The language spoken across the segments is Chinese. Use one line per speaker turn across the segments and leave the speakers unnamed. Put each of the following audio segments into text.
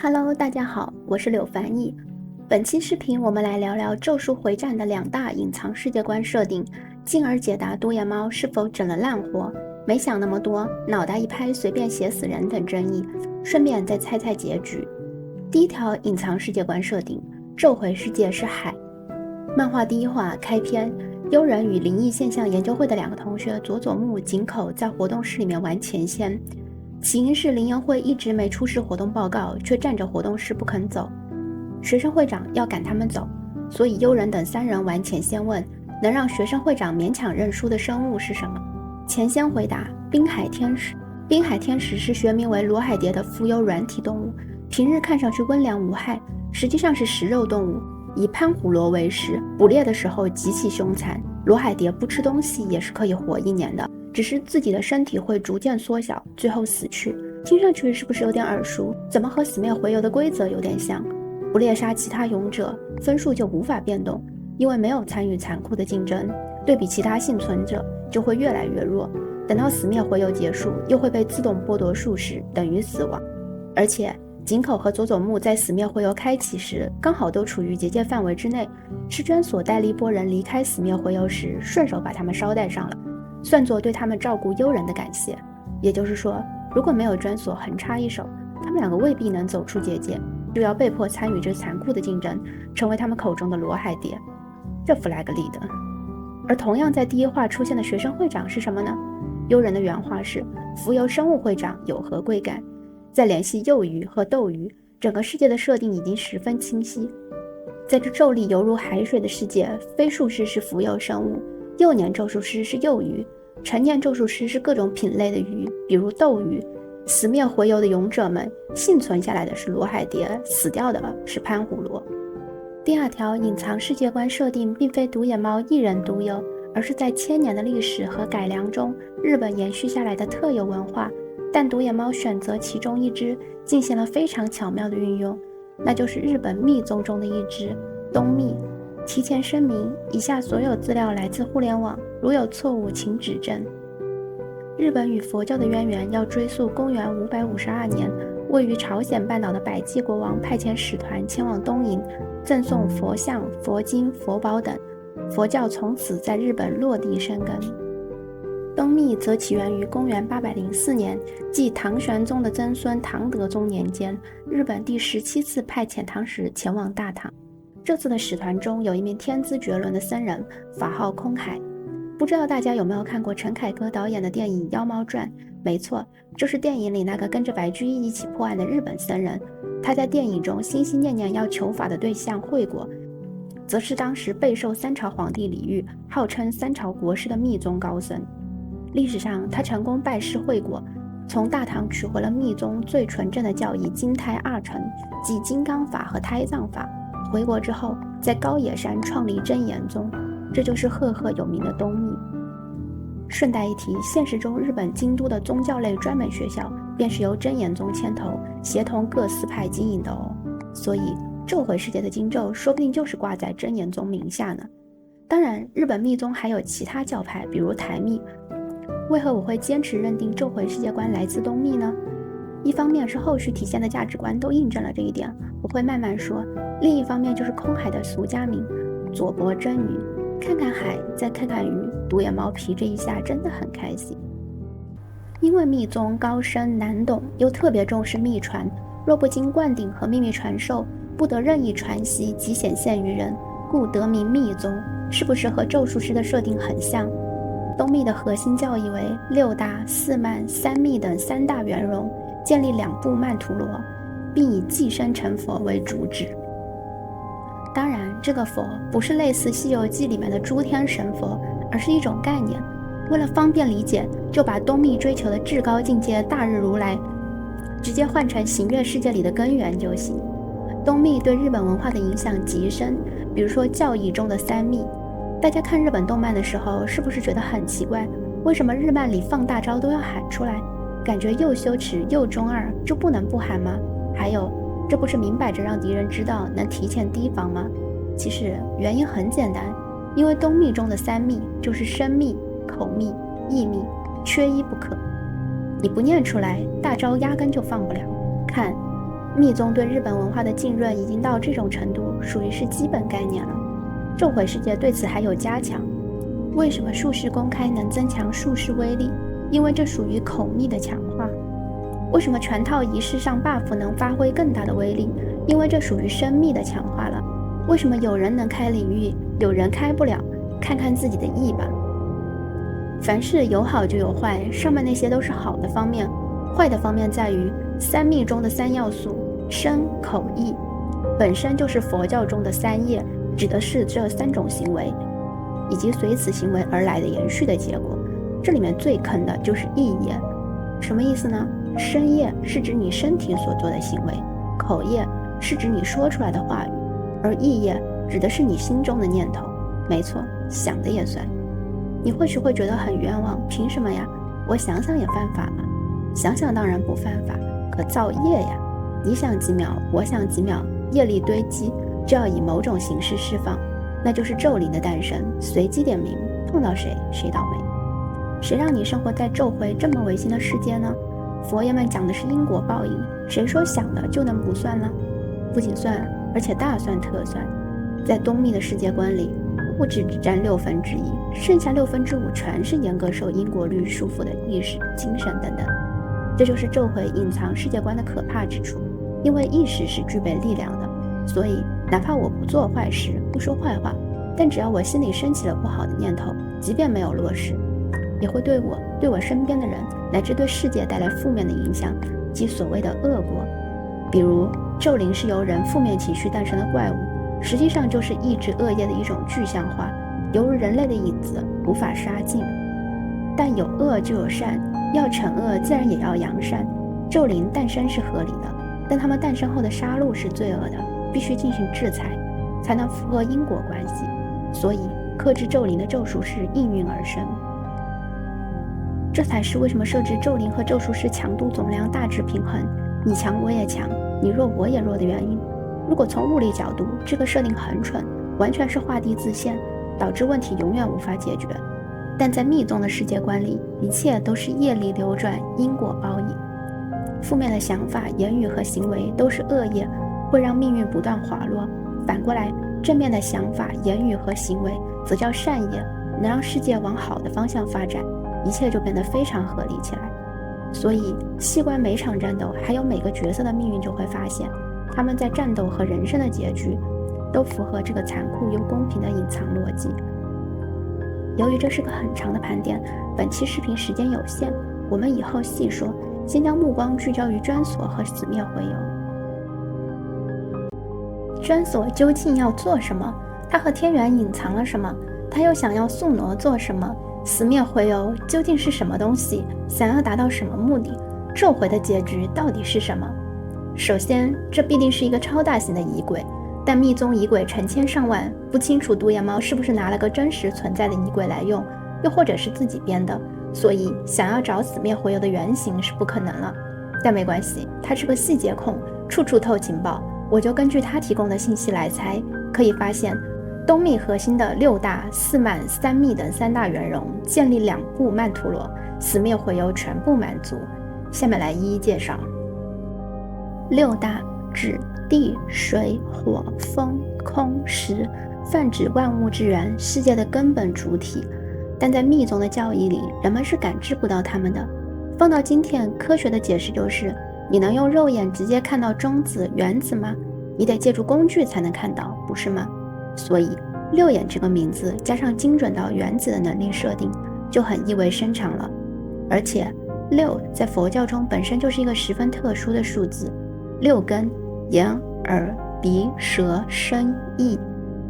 Hello，大家好，我是柳凡毅。本期视频我们来聊聊《咒术回战》的2大隐藏世界观设定，进而解答独眼猫是否整了烂活，没想那么多，脑袋一拍随便写死人等争议，顺便再猜猜结局。第一条隐藏世界观设定，咒回世界是海。漫画第一话开篇，幽人与灵异现象研究会的2个同学佐佐木、井口在活动室里面玩钱仙。起因是灵研会一直没出示活动报告，却占着活动室不肯走。学生会长要赶他们走，所以幽人等3人玩钱仙问，能让学生会长勉强认输的生物是什么？钱仙回答：滨海天使。滨海天使是学名为罗海蝶的浮游软体动物，平日看上去温良无害，实际上是食肉动物，以潘虎螺为食，捕猎的时候极其凶残。罗海蝶不吃东西也是可以活1年的，只是自己的身体会逐渐缩小，最后死去。听上去是不是有点耳熟？怎么和死灭回游的规则有点像？不猎杀其他勇者，分数就无法变动，因为没有参与残酷的竞争，对比其他幸存者就会越来越弱。等到死灭回游结束，又会被自动剥夺数值，等于死亡。而且井口和佐佐木在死灭回游开启时，刚好都处于结界范围之内，是娟所带了一波人离开死灭回游时，顺手把他们捎带上了，算作对他们照顾幽人的感谢。也就是说，如果没有娟所横插一手，他们2个未必能走出结界，就要被迫参与这残酷的竞争，成为他们口中的罗海蝶。这 flag 立的。而同样在第一话出现的学生会长是什么呢？幽人的原话是浮游生物会长有何贵干。再联系幼鱼和斗鱼，整个世界的设定已经十分清晰。在这咒力犹如海水的世界，非术士是浮游生物，幼年咒术师是幼鱼，成年咒术师是各种品类的鱼，比如斗鱼。死灭回游的勇者们，幸存下来的是罗海蝶，死掉的是潘虎螺。第2条隐藏世界观设定并非独眼猫一人独有，而是在千年的历史和改良中，日本延续下来的特有文化，但独眼猫选择其中一支，进行了非常巧妙的运用，那就是日本密宗中的一支东密。提前声明，以下所有资料来自互联网，如有错误请指正。日本与佛教的渊源要追溯公元552年，位于朝鲜半岛的百济国王派遣使团前往东瀛，赠送佛像、佛经、佛宝等，佛教从此在日本落地生根。东密则起源于公元804年，即唐玄宗的曾孙唐德宗年间，日本第17次派遣唐使前往大唐。这次的使团中有一名天资绝伦的僧人，法号空海。不知道大家有没有看过陈凯歌导演的电影《妖猫传》？没错，就是电影里那个跟着白居易一起破案的日本僧人。他在电影中心心念念要求法的对象惠国，则是当时备受3朝皇帝礼遇，号称3朝国师的密宗高僧。历史上，他成功拜师惠国，从大唐取回了密宗最纯正的教义金胎2成，即金刚法和胎藏法。回国之后，在高野山创立真言宗，这就是赫赫有名的东密。顺带一提，现实中日本京都的宗教类专门学校便是由真言宗牵头，协同各司派经营的哦。所以咒回世界的经咒说不定就是挂在真言宗名下呢。当然，日本密宗还有其他教派，比如台密。为何我会坚持认定咒回世界观来自东密呢？一方面是后续体现的价值观都印证了这一点，我会慢慢说。另一方面就是空海的俗家名佐伯真鱼，看看海再看看鱼，独眼猫皮这一下真的很开心。因为密宗高深难懂，又特别重视秘传，若不经灌顶和秘密传授，不得任意传习及显现于人，故得名密宗。是不是和咒术师的设定很像？东密的核心教义为6大、4曼、3密等3大圆融，建立2部曼陀罗，并以寄生成佛为主旨。当然，这个佛不是类似《西游记》里面的诸天神佛，而是一种概念。为了方便理解，就把东密追求的至高境界大日如来直接换成行月世界里的根源就行。东密对日本文化的影响极深，比如说教义中的3密。大家看日本动漫的时候，是不是觉得很奇怪？为什么日漫里放大招都要喊出来？感觉又羞耻又中二，就不能不喊吗？还有，这不是明摆着让敌人知道能提前提防吗？其实原因很简单，因为东密中的3密就是身密、口密、意密，缺一不可。你不念出来，大招压根就放不了。看，密宗对日本文化的浸润已经到这种程度，属于是基本概念了。咒毁世界对此还有加强。为什么术士公开能增强术士威力？因为这属于口密的强化。为什么全套仪式上 buff 能发挥更大的威力？因为这属于生密的强化了。为什么有人能开领域，有人开不了？看看自己的意吧。凡事有好就有坏，上面那些都是好的方面，坏的方面在于三密中的三要素身口意，本身就是佛教中的三业，指的是这三种行为以及随此行为而来的延续的结果。这里面最坑的就是意业。什么意思呢？身业是指你身体所做的行为，口业是指你说出来的话语，而意业指的是你心中的念头。没错，想的也算。你或许会觉得很冤枉，凭什么呀？我想想也犯法吗？想想当然不犯法，可造业呀！你想几秒，我想几秒，业力堆积，就要以某种形式释放，那就是咒灵的诞生。随机点名，碰到谁谁倒霉。谁让你生活在咒回这么违心的世界呢？佛爷们讲的是因果报应，谁说想的就能不算了？不仅算，而且大算特算。在东密的世界观里，物质只占1/6，剩下5/5全是严格受因果律束缚的意识、精神等等。这就是咒回隐藏世界观的可怕之处，因为意识是具备力量的，所以哪怕我不做坏事，不说坏话，但只要我心里升起了不好的念头，即便没有落实，也会对我身边的人乃至对世界带来负面的影响，即所谓的恶果。比如咒灵是由人负面情绪诞生的怪物，实际上就是抑制恶业的一种具象化，犹如人类的影子，无法杀尽。但有恶就有善，要惩恶自然也要扬善。咒灵诞生是合理的，但它们诞生后的杀戮是罪恶的，必须进行制裁，才能符合因果关系。所以克制咒灵的咒术师应运而生。这才是为什么设置咒灵和咒术师强度总量大致平衡，你强我也强，你弱我也弱的原因。如果从物理角度，这个设定很蠢，完全是画地自限，导致问题永远无法解决。但在密宗的世界观里，一切都是业力流转，因果报应。负面的想法、言语和行为都是恶业，会让命运不断滑落。反过来，正面的想法、言语和行为则叫善业，能让世界往好的方向发展，一切就变得非常合理起来。所以细观每场战斗，还有每个角色的命运，就会发现他们在战斗和人生的结局都符合这个残酷又公平的隐藏逻辑。由于这是个很长的盘点，本期视频时间有限，我们以后细说，先将目光聚焦于专锁和死灭回游。专锁究竟要做什么？它和天元隐藏了什么？它又想要宿傩做什么？死灭回游究竟是什么东西？想要达到什么目的？咒回的结局到底是什么？首先，这必定是一个超大型的仪轨，但密宗仪轨成千上万，不清楚独眼猫是不是拿了个真实存在的仪轨来用，又或者是自己编的，所以想要找死灭回游的原型是不可能了。但没关系，他是个细节控，处处透情报，我就根据他提供的信息来猜。可以发现，东密核心的6大、4曼、3密等3大圆融，建立2部曼陀罗，死灭回游全部满足。下面来一一介绍。6大指地、水、火、风、空、识，泛指万物之源，世界的根本主体。但在密宗的教义里，人们是感知不到它们的。放到今天，科学的解释就是，你能用肉眼直接看到中子、原子吗？你得借助工具才能看到，不是吗？所以6眼这个名字加上精准到原子的能力设定，就很意味深长了。而且6在佛教中本身就是一个十分特殊的数字，6根眼、耳、鼻、舌、身、意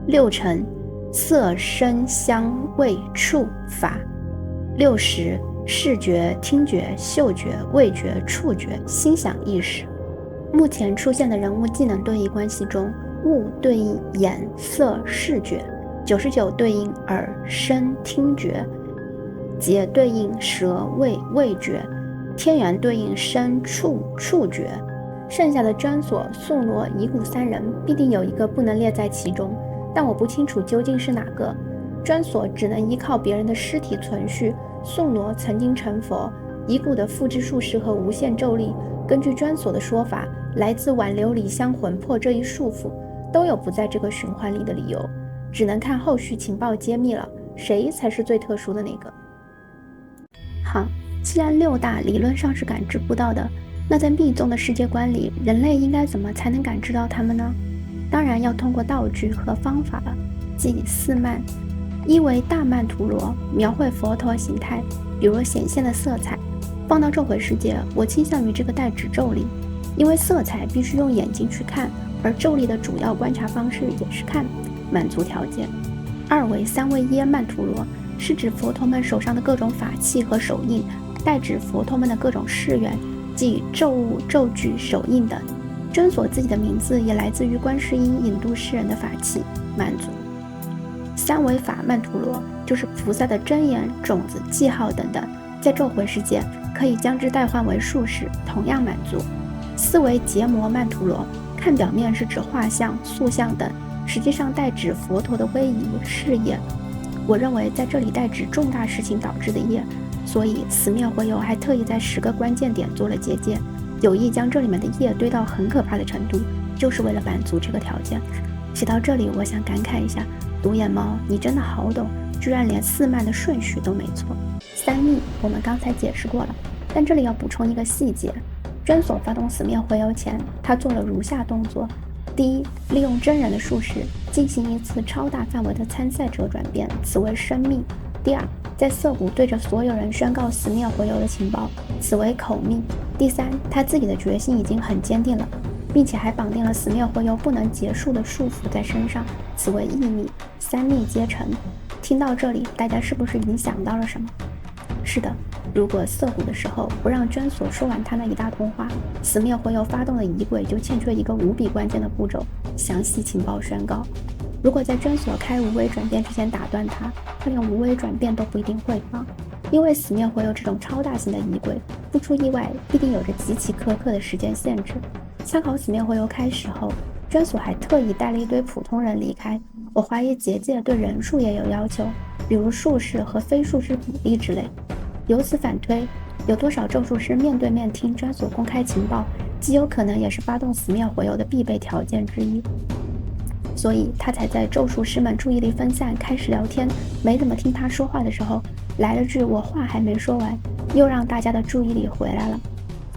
，6尘色、声、香、味、触、法，6识视觉、听觉、嗅觉、味觉、触觉、心想意识。目前出现的人物技能对应关系中，物对应眼、色、视觉，99对应耳、声、听觉，劫对应舌、味、味觉，天元对应身、触、触觉。剩下的专锁、宿傩、遗骨3人必定有一个不能列在其中，但我不清楚究竟是哪个。专锁只能依靠别人的尸体存续，宿傩曾经成佛，遗骨的复制术式和无限咒力，根据专锁的说法，来自挽留离乡魂魄这一束缚，都有不在这个循环里的理由，只能看后续情报揭秘了，谁才是最特殊的那个。好，既然六大理论上是感知不到的，那在密宗的世界观里，人类应该怎么才能感知到它们呢？当然要通过道具和方法了，即四曼。一为大曼陀罗，描绘佛陀形态，比如显现的色彩。放到咒回世界，我倾向于这个代指咒力，因为色彩必须用眼睛去看，而咒力的主要观察方式也是看，满足条件。二为三位耶曼陀罗，是指佛陀们手上的各种法器和手印，代指佛陀们的各种誓愿，即咒物、咒句、手印等。真所自己的名字也来自于观世音引渡世人的法器，满足。三为法曼陀罗，就是菩萨的真言、种子、记号等等，在咒回世界可以将之代换为术士，同样满足。四为结魔曼陀罗，看表面是指画像、塑像等，实际上代指佛陀的威仪、事业。我认为在这里代指重大事情导致的业，所以死灭回游还特意在10个关键点做了结界，有意将这里面的业堆到很可怕的程度，就是为了满足这个条件。写到这里，我想感慨一下，独眼猫，你真的好懂，居然连四曼的顺序都没错。三密我们刚才解释过了，但这里要补充一个细节，真所发动死灭回游前，他做了如下动作：第一，利用真人的术式进行一次超大范围的参赛者转变，此为生密；第二，在涩谷对着所有人宣告死灭回游的情报，此为口密；第三，他自己的决心已经很坚定了，并且还绑定了死灭回游不能结束的束缚在身上，此为意密。三密皆成。听到这里，大家是不是已经想到了什么？是的，如果涩谷的时候不让娟所说完他那一大通话，死灭回游发动的仪轨就欠缺一个无比关键的步骤，详细情报宣告。如果在娟所开无微转变之前打断他连无微转变都不一定会放，因为死灭回游这种超大型的仪轨，不出意外必定有着极其苛刻的时间限制。参考死灭回游开始后，娟所还特意带了一堆普通人离开，我怀疑结界对人数也有要求，比如术士和非术士比例之类。由此反推，有多少咒术师面对面听娟所公开情报，极有可能也是发动死灭回游的必备条件之一。所以他才在咒术师们注意力分散开始聊天，没怎么听他说话的时候，来了句我话还没说完，又让大家的注意力回来了。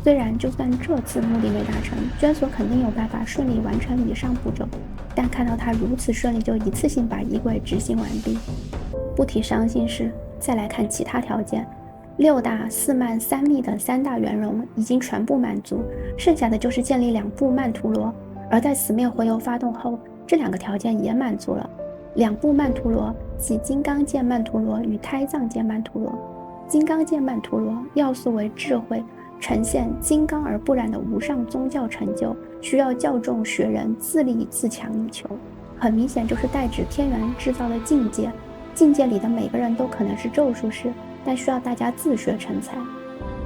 虽然就算这次目的没达成，娟所肯定有办法顺利完成以上步骤，但看到他如此顺利就一次性把仪轨执行完毕，不提伤心事。再来看其他条件，六大、四曼、三密等3大圆融已经全部满足，剩下的就是建立2部曼陀罗。而在死灭回游发动后，这2个条件也满足了。2部曼陀罗即金刚界曼陀罗与胎藏界曼陀罗。金刚界曼陀罗要素为智慧，呈现金刚而不染的无上宗教成就，需要教众学人自立自强以求。很明显就是代指天元制造的境界，境界里的每个人都可能是咒术师，但需要大家自学成才。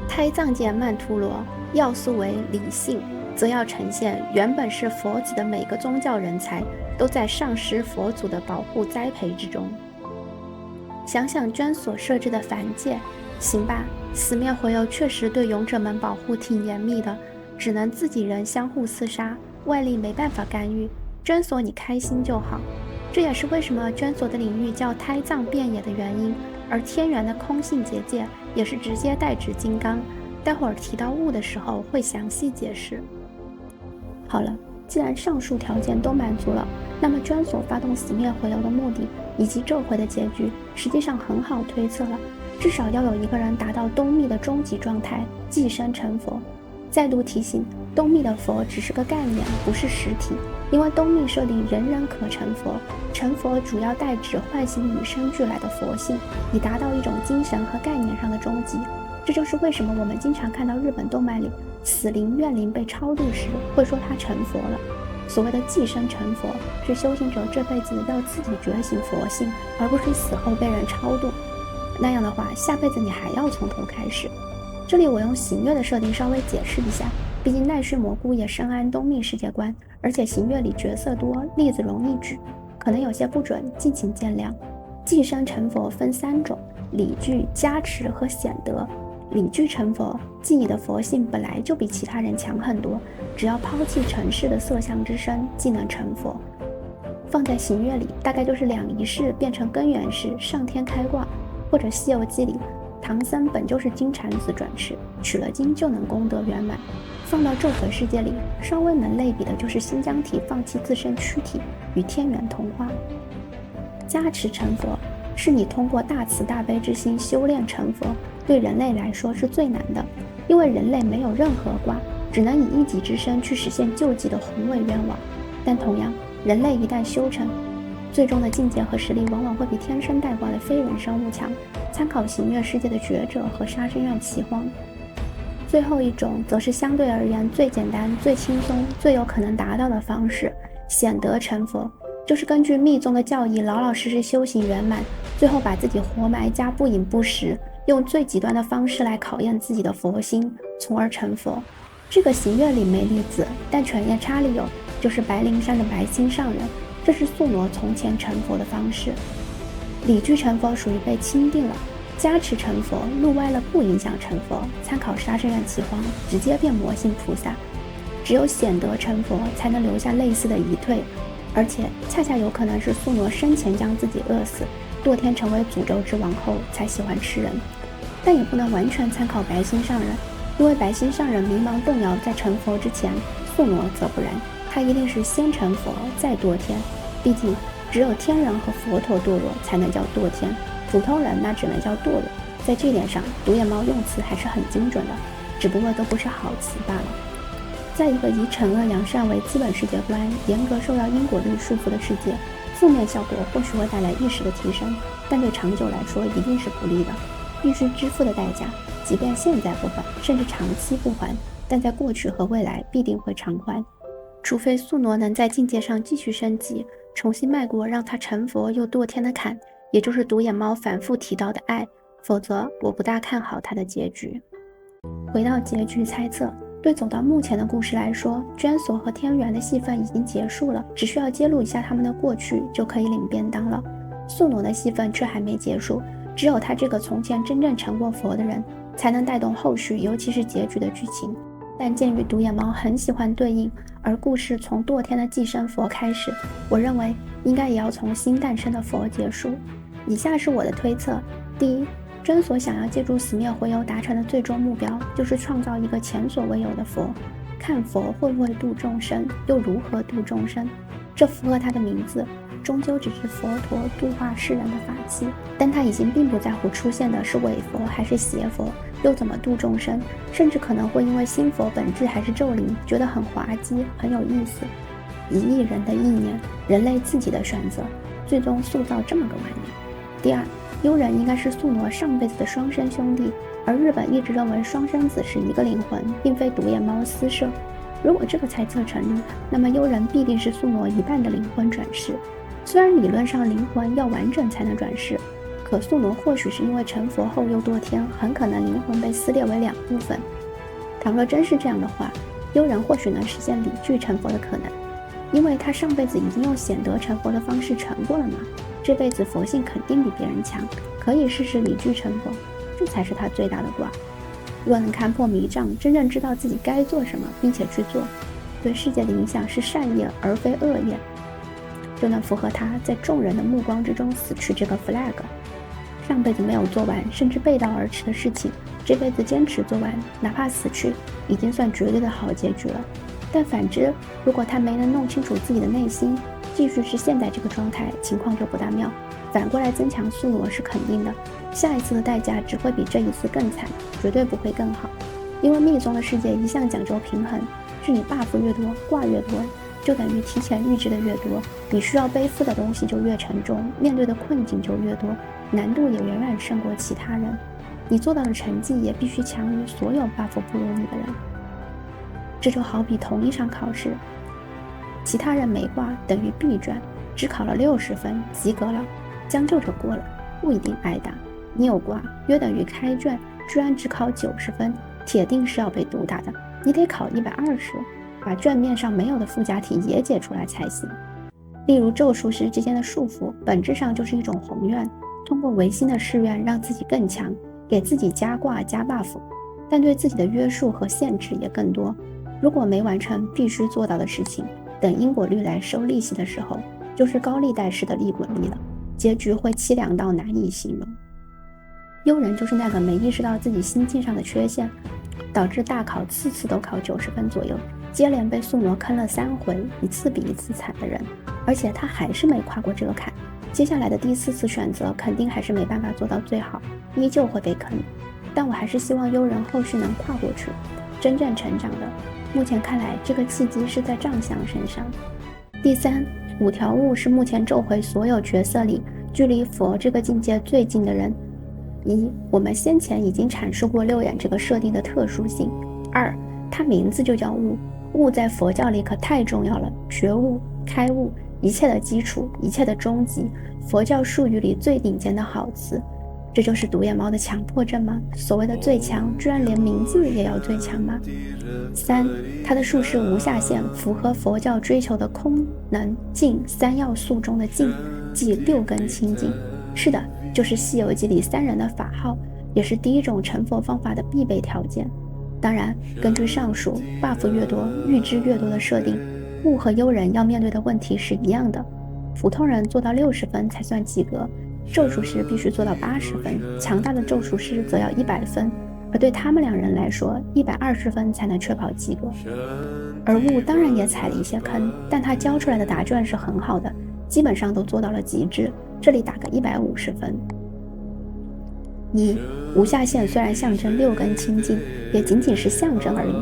胎藏界曼陀罗要素为理性，则要呈现原本是佛子的每个宗教人才都在上师佛祖的保护栽培之中。想想娟所设置的凡界，行吧，死灭回游确实对勇者们保护挺严密的，只能自己人相互厮杀，外力没办法干预。娟所你开心就好，这也是为什么娟所的领域叫胎藏遍野的原因。而天元的空性结界也是直接代指金刚，待会儿提到物的时候会详细解释。好了，既然上述条件都满足了，那么娟所发动死灭回游的目的以及咒回的结局实际上很好推测了，至少要有一个人达到东密的终极状态，寄生成佛。再度提醒，东密的佛只是个概念，不是实体，因为东密设定人人可成佛，成佛主要代指唤醒与生俱来的佛性，以达到一种精神和概念上的终极。这就是为什么我们经常看到日本动漫里死灵怨灵被超度时会说他成佛了。所谓的寄生成佛，是修行者这辈子要自己觉醒佛性，而不是死后被人超度，那样的话下辈子你还要从头开始。这里我用行月的设定稍微解释一下，毕竟奈绪蘑菇也深谙东密世界观，而且行月里角色多，例子容易举，可能有些不准，敬请见谅。寄生成佛分3种：理具、加持和显德。理具成佛，即你的佛性本来就比其他人强很多，只要抛弃尘世的色相之身，即能成佛。放在行乐里，大概就是两仪式变成根源式，上天开挂，或者《西游记》里，唐僧本就是金蝉子转世，取了经就能功德圆满。放到咒魂世界里，稍微能类比的就是心浆体放弃自身躯体，与天元同化。加持成佛，是你通过大慈大悲之心修炼成佛，对人类来说是最难的，因为人类没有任何卦，只能以一己之身去实现救济的宏伟愿望。但同样，人类一旦修成，最终的境界和实力往往会比天生带卦的非人生物强。参考行乐世界的觉者和杀生院齐荒。最后一种则是相对而言最简单、最轻松、最有可能达到的方式，显德成佛，就是根据密宗的教义老老实实修行圆满，最后把自己活埋加不饮不食，用最极端的方式来考验自己的佛心，从而成佛。这个行乐里没例子，但犬夜叉里有，就是白灵山的白心上人，这是宿傩从前成佛的方式。理具成佛属于被钦定了，加持成佛，路歪了不影响成佛，参考杀生院齐荒，直接变魔性菩萨。只有显德成佛，才能留下类似的遗退，而且恰恰有可能是宿傩生前将自己饿死，堕天成为诅咒之王后才喜欢吃人。但也不能完全参考白心上人，因为白心上人迷茫动摇在成佛之前，宿傩则不然，他一定是先成佛再堕天，毕竟只有天人和佛陀堕落才能叫堕天，普通人那只能叫堕落。在这点上，独眼猫用词还是很精准的，只不过都不是好词罢了。在一个以惩恶扬善为基本世界观，严格受到因果律束缚的世界，负面效果或许会带来一时的提升，但对长久来说一定是不利的。必须支付的代价，即便现在不还，甚至长期不还，但在过去和未来必定会偿还。除非宿傩能在境界上继续升级，重新迈过让他成佛又堕天的坎，也就是独眼猫反复提到的爱，否则我不大看好他的结局。回到结局猜测，对走到目前的故事来说，娟所和天元的戏份已经结束了，只需要揭露一下他们的过去就可以领便当了。宿傩的戏份却还没结束，只有他这个从前真正成过佛的人，才能带动后续尤其是结局的剧情。但鉴于独眼猫很喜欢对应，而故事从堕天的寄生佛开始，我认为应该也要从新诞生的佛结束。以下是我的推测：第一，真所想要借助死灭回游达成的最终目标，就是创造一个前所未有的佛。看佛会不会度众生，又如何度众生？这符合他的名字，终究只是佛陀度化世人的法器。但他已经并不在乎出现的是伪佛还是邪佛，又怎么度众生，甚至可能会因为新佛本质还是咒灵，觉得很滑稽，很有意思。1亿人的意念，人类自己的选择，最终塑造这么个玩意。第二，幽人应该是宿傩上辈子的双生兄弟，而日本一直认为双生子是一个灵魂，并非独眼猫私设。如果这个猜测成立，那么幽人必定是宿傩一半的灵魂转世。虽然理论上灵魂要完整才能转世，可宿傩或许是因为成佛后又堕天，很可能灵魂被撕裂为2部分。倘若真是这样的话，幽人或许能实现理具成佛的可能，因为他上辈子已经用显德成佛的方式成过了嘛，这辈子佛性肯定比别人强，可以试试理具成佛，这才是他最大的卦。若能看破迷障，真正知道自己该做什么并且去做，对世界的影响是善业而非恶业，就能符合他在众人的目光之中死去这个 flag。 上辈子没有做完甚至背道而驰的事情，这辈子坚持做完，哪怕死去，已经算绝对的好结局了。但反之，如果他没能弄清楚自己的内心，继续是现在这个状态，情况就不大妙。反过来增强宿傩是肯定的，下一次的代价只会比这一次更惨，绝对不会更好。因为密宗的世界一向讲究平衡，是你 buff 越多，卦越多，就等于提前预知的越多，你需要背负的东西就越沉重，面对的困境就越多，难度也远远胜过其他人，你做到的成绩也必须强于所有 buff 不如你的人。这就好比同一场考试，其他人没挂等于 B 卷，只考了60分及格了，将就着过了，不一定挨打。你有挂约等于开卷居然只考90分，铁定是要被毒打的，你得考120，把卷面上没有的附加题也解出来才行。例如咒术师之间的束缚，本质上就是一种宏愿，通过违心的誓愿让自己更强，给自己加挂加 buff， 但对自己的约束和限制也更多。如果没完成必须做到的事情，等因果律来收利息的时候，就是高利贷式的利滚利了，结局会凄凉到难以形容。幽人就是那个没意识到自己心境上的缺陷，导致大考次次都考90分左右，接连被宿傩坑了3回，一次比一次惨的人。而且他还是没跨过这个坎，接下来的第4次选择肯定还是没办法做到最好，依旧会被坑。但我还是希望幽人后续能跨过去，真正成长的。目前看来，这个契机是在藏相身上。第3，5条悟是目前咒回所有角色里距离佛这个境界最近的人。1，我们先前已经阐述过六眼这个设定的特殊性。2，它名字就叫悟，悟在佛教里可太重要了，觉悟、开悟，一切的基础，一切的终极，佛教术语里最顶尖的好词。这就是独眼猫的强迫症吗？所谓的最强，居然连名字也要最强吗？3，它的术是无下限，符合佛教追求的空、能、净3要素中的净，即6根清净。是的，就是《西游记》里3人的法号，也是第一种成佛方法的必备条件。当然，根据上述 buff 越多，预知越多的设定，悟和幽人要面对的问题是一样的。普通人做到60分才算及格，咒术师必须做到80分，强大的咒术师则要100分，而对他们2人来说，120分才能确保及格。而悟当然也踩了一些坑，但他交出来的答卷是很好的，基本上都做到了极致，这里打个150分。1，无下限虽然象征6根清净，也仅仅是象征而已，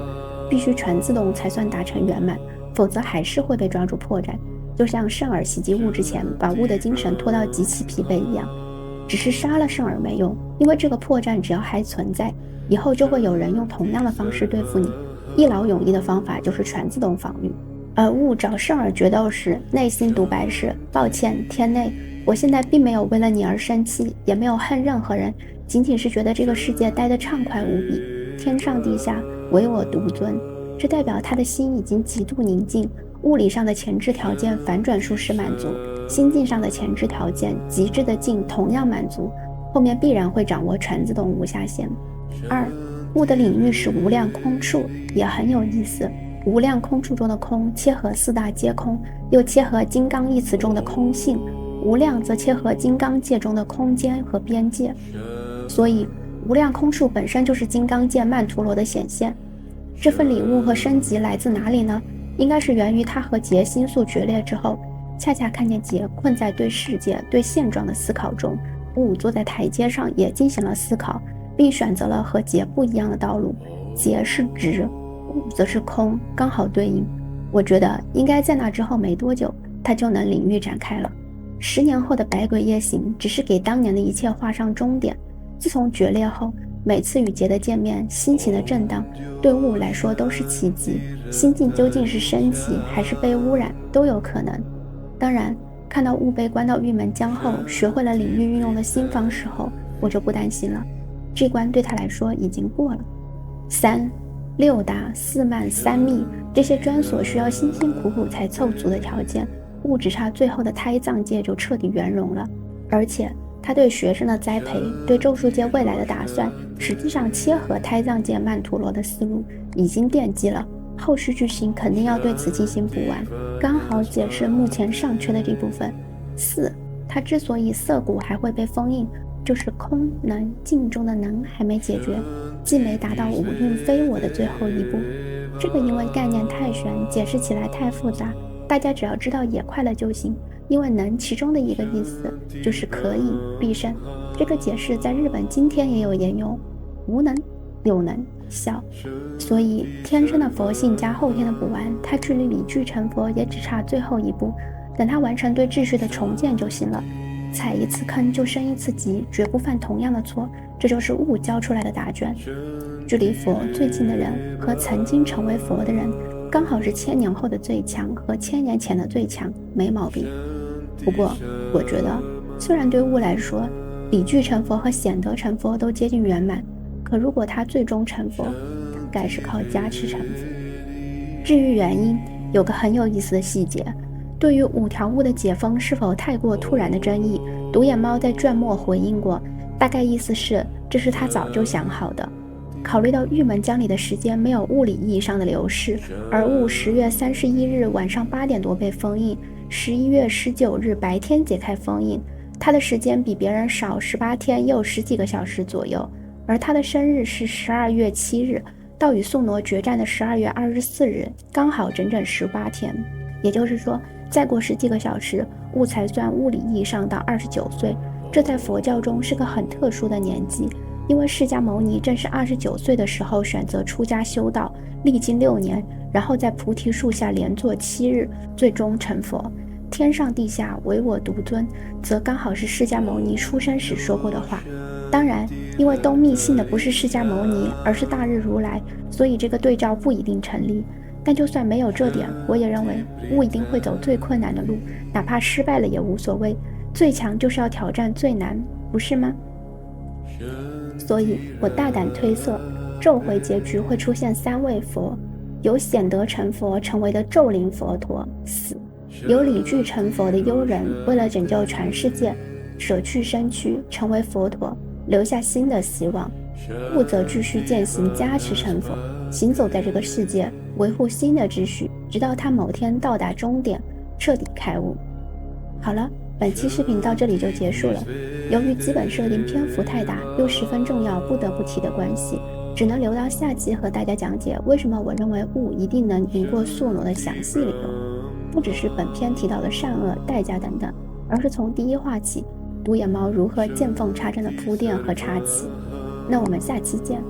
必须全自动才算达成圆满，否则还是会被抓住破绽，就像圣尔袭击悟之前把悟的精神拖到极其疲惫一样。只是杀了圣尔没用，因为这个破绽只要还存在，以后就会有人用同样的方式对付你。一劳永逸的方法就是全自动防御。而悟找圣尔决斗时，内心独白是：抱歉，天内，我现在并没有为了你而生气，也没有恨任何人，仅仅是觉得这个世界待得畅快无比，天上地下唯我独尊。这代表他的心已经极度宁静，物理上的前置条件反转术式满足，心境上的前置条件极致的静同样满足，后面必然会掌握全自动无下限。2，悟的领域是无量空处，也很有意思。无量空处中的空切合4大皆空，又切合金刚一词中的空性，无量则切合金刚界中的空间和边界，所以无量空处本身就是金刚界曼陀罗的显现。这份礼物和升级来自哪里呢？应该是源于他和劫星宿决裂之后，恰恰看见劫困在对世界、对现状的思考中，悟坐在台阶上也进行了思考，并选择了和劫不一样的道路。劫是直，悟则是空，刚好对应。我觉得应该在那之后没多久，他就能领域展开了。10年后的百鬼夜行只是给当年的一切画上终点。自从决裂后，每次与劫的见面，心情的震荡，对悟来说都是奇迹。心境究竟是升级还是被污染，都有可能。当然，看到悟被关到玉门江后，学会了领域运用的新方式后，我就不担心了。这关对他来说已经过了。3、6大、4慢、3密，这些专所需要辛辛苦苦才凑足的条件，悟只差最后的胎藏界就彻底圆融了。而且他对学生的栽培，对咒术界未来的打算，实际上切合胎藏界曼陀罗的思路，已经奠基了。后续剧情肯定要对此进行补完，刚好解释目前尚缺的这部分。4，他之所以涩谷还会被封印，就是空能静中的能还没解决，既没达到五蕴非我的最后一步。这个因为概念太玄，解释起来太复杂，大家只要知道也快乐就行。因为能其中的一个意思就是可以必胜，这个解释在日本今天也有沿用，无能有能效，所以天生的佛性加后天的补完，他距离理具成佛也只差最后一步，等他完成对秩序的重建就行了。踩一次坑就升一次级，绝不犯同样的错，这就是悟教出来的答卷。距离佛最近的人和曾经成为佛的人，刚好是1000年后的最强和1000年前的最强，没毛病。不过我觉得，虽然对悟来说理具成佛和显德成佛都接近圆满，可如果他最终成佛，大概是靠加持成佛。至于原因，有个很有意思的细节，对于5条悟的解封是否太过突然的争议，独眼猫在卷末回应过，大概意思是，这是他早就想好的。考虑到玉门江里的时间没有物理意义上的流逝，而戊10月31日晚上8点多被封印，11月19日白天解开封印，他的时间比别人少18天又10几个小时左右，而他的生日是12月7日，到与宿傩决战的12月24日，刚好整整18天。也就是说，再过10几个小时，戊才算物理意义上到29岁。这在佛教中是个很特殊的年纪，因为释迦牟尼正是29岁的时候选择出家修道，历经6年，然后在菩提树下连坐7日，最终成佛。天上地下唯我独尊，则刚好是释迦牟尼出生时说过的话。当然，因为东密信的不是释迦牟尼，而是大日如来，所以这个对照不一定成立。但就算没有这点，我也认为戊一定会走最困难的路，哪怕失败了也无所谓。最强就是要挑战最难，不是吗？所以我大胆推测，咒回结局会出现3位佛，有显德成佛成为的咒灵佛陀死，有理具成佛的幽人为了拯救全世界舍去身躯成为佛陀，留下新的希望，戊则继续践行加持成佛，行走在这个世界，维护新的秩序，直到他某天到达终点，彻底开悟。好了，本期视频到这里就结束了。由于基本设定篇幅太大，又十分重要不得不提的关系，只能留到下期和大家讲解为什么我认为戊一定能赢过宿傩的详细理由。不只是本篇提到的善恶、代价等等，而是从第一话起，独眼猫如何见缝插针的铺垫和插旗。那我们下期见。